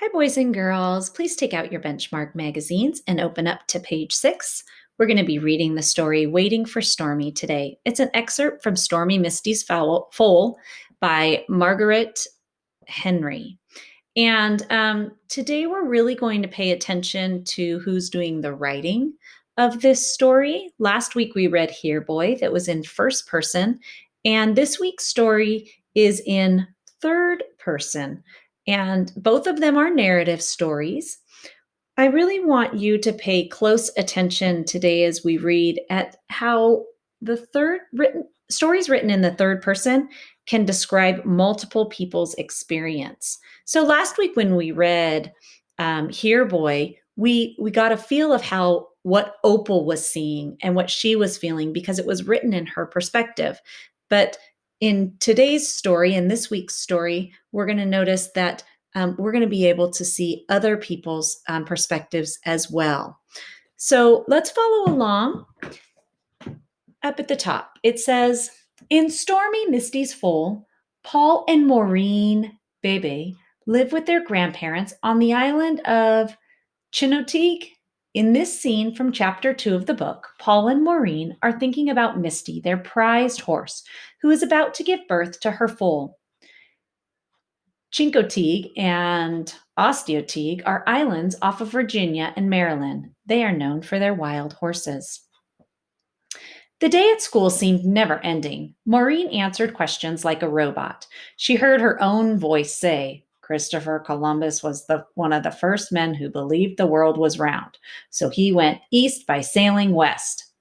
Hi, boys and girls. Please take out your benchmark magazines and open up to page 6. We're going to be reading the story Waiting for Stormy today. It's an excerpt from Stormy Misty's Foal by Margaret Henry. And today we're really going to pay attention to who's doing the writing of this story. Last week we read Here Boy, that was in first person. And this week's story is in third person. And both of them are narrative stories. I really want you to pay close attention today as we read at how stories written in the third person can describe multiple people's experience. So last week when we read Here Boy, we got a feel of what Opal was seeing and what she was feeling because it was written in her perspective. But in today's story, in this week's story, we're going to notice that we're going to be able to see other people's perspectives as well. So let's follow along. Up at the top, it says, in Stormy Misty's Foal, Paul and Maureen Bebe live with their grandparents on the island of Chinoteague. In this scene from chapter 2 of the book, Paul and Maureen are thinking about Misty, their prized horse, who is about to give birth to her foal. Chincoteague and Osteoteague are islands off of Virginia and Maryland. They are known for their wild horses. The day at school seemed never ending. Maureen answered questions like a robot. She heard her own voice say, Christopher Columbus was one of the first men who believed the world was round, so he went east by sailing west.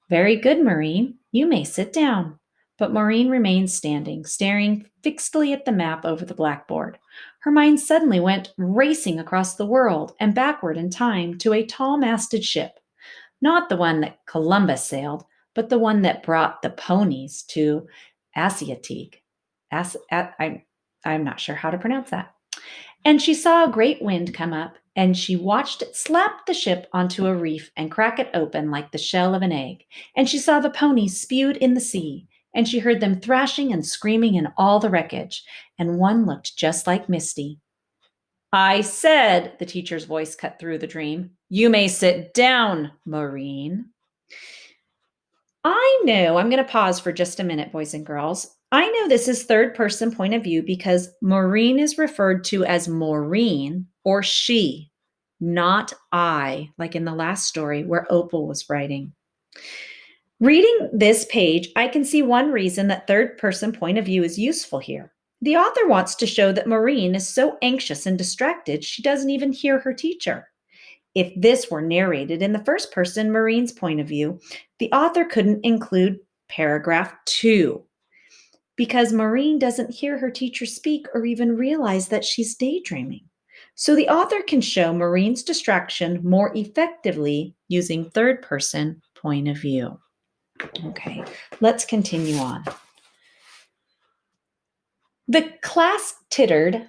Very good, Maureen. You may sit down. But Maureen remained standing, staring fixedly at the map over the blackboard. Her mind suddenly went racing across the world and backward in time to a tall-masted ship. Not the one that Columbus sailed, but the one that brought the ponies to Asiatique. I'm not sure how to pronounce that. And she saw a great wind come up, and she watched it slap the ship onto a reef and crack it open like the shell of an egg. And she saw the ponies spewed in the sea, and she heard them thrashing and screaming in all the wreckage, and one looked just like Misty. I said, the teacher's voice cut through the dream, you may sit down, Maureen. I know, I'm going to pause for just a minute, boys and girls. I know this is third person point of view because Maureen is referred to as Maureen or she, not I, like in the last story where Opal was writing. Reading this page, I can see one reason that third person point of view is useful here. The author wants to show that Maureen is so anxious and distracted she doesn't even hear her teacher. If this were narrated in the first person, Maureen's point of view, the author couldn't include paragraph 2 because Maureen doesn't hear her teacher speak or even realize that she's daydreaming. So the author can show Maureen's distraction more effectively using third person point of view. Okay, let's continue on. The class tittered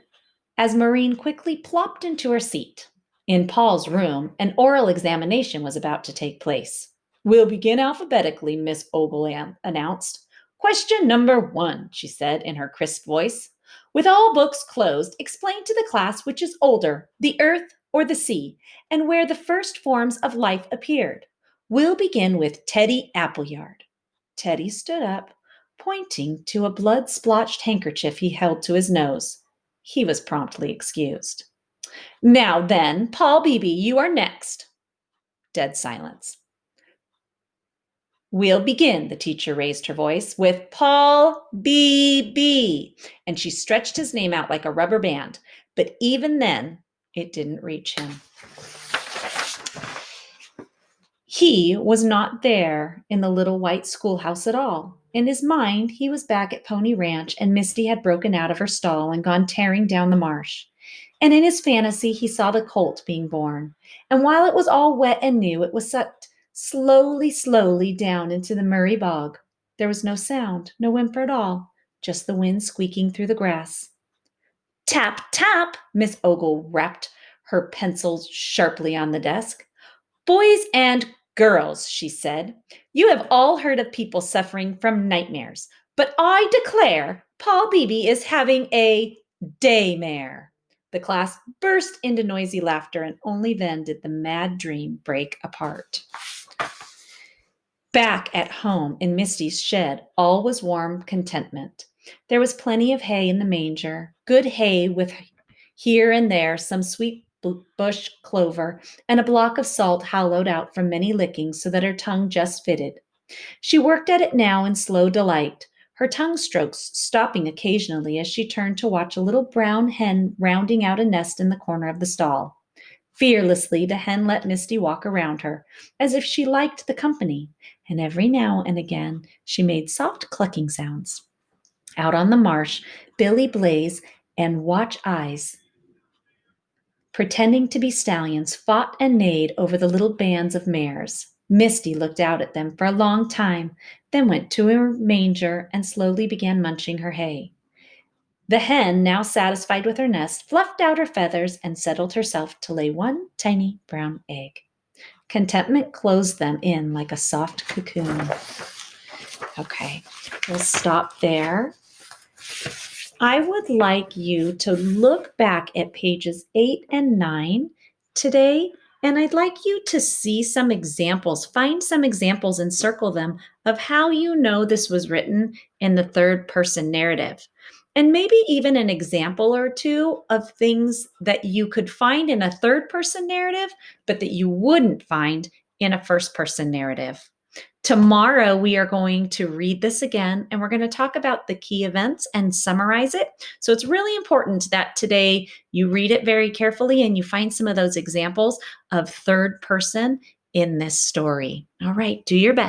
as Maureen quickly plopped into her seat. In Paul's room, an oral examination was about to take place. We'll begin alphabetically, Miss Ogle announced. Question number 1, she said in her crisp voice. With all books closed, explain to the class which is older, the earth or the sea, and where the first forms of life appeared. We'll begin with Teddy Appleyard. Teddy stood up, pointing to a blood-splotched handkerchief he held to his nose. He was promptly excused. Now then, Paul Beebe, you are next. Dead silence. We'll begin, the teacher raised her voice, with Paul Beebe. And she stretched his name out like a rubber band. But even then, it didn't reach him. He was not there in the little white schoolhouse at all. In his mind, he was back at Pony Ranch, and Misty had broken out of her stall and gone tearing down the marsh. And in his fantasy, he saw the colt being born. And while it was all wet and new, it was sucked slowly, slowly down into the Murray bog. There was no sound, no whimper at all, just the wind squeaking through the grass. Tap, tap, Miss Ogle rapped her pencils sharply on the desk. Boys and girls, she said, you have all heard of people suffering from nightmares, but I declare Paul Beebe is having a daymare. The class burst into noisy laughter, and only then did the mad dream break apart. Back at home in Misty's shed, all was warm contentment. There was plenty of hay in the manger, good hay with here and there some sweet bush clover, and a block of salt hollowed out from many lickings so that her tongue just fitted. She worked at it now in slow delight, her tongue strokes stopping occasionally as she turned to watch a little brown hen rounding out a nest in the corner of the stall. Fearlessly, the hen let Misty walk around her, as if she liked the company, and every now and again she made soft clucking sounds. Out on the marsh, Billy Blaze and Watch Eyes, pretending to be stallions, fought and neighed over the little bands of mares. Misty looked out at them for a long time, then went to her manger and slowly began munching her hay. The hen, now satisfied with her nest, fluffed out her feathers and settled herself to lay one tiny brown egg. Contentment closed them in like a soft cocoon. Okay, we'll stop there. I would like you to look back at pages 8 and 9 today, and I'd like you to see some examples. Find some examples and circle them of how you know this was written in the third person narrative. And maybe even an example or two of things that you could find in a third person narrative, but that you wouldn't find in a first person narrative. Tomorrow, we are going to read this again and we're going to talk about the key events and summarize it. So it's really important that today you read it very carefully and you find some of those examples of third person in this story. All right, do your best.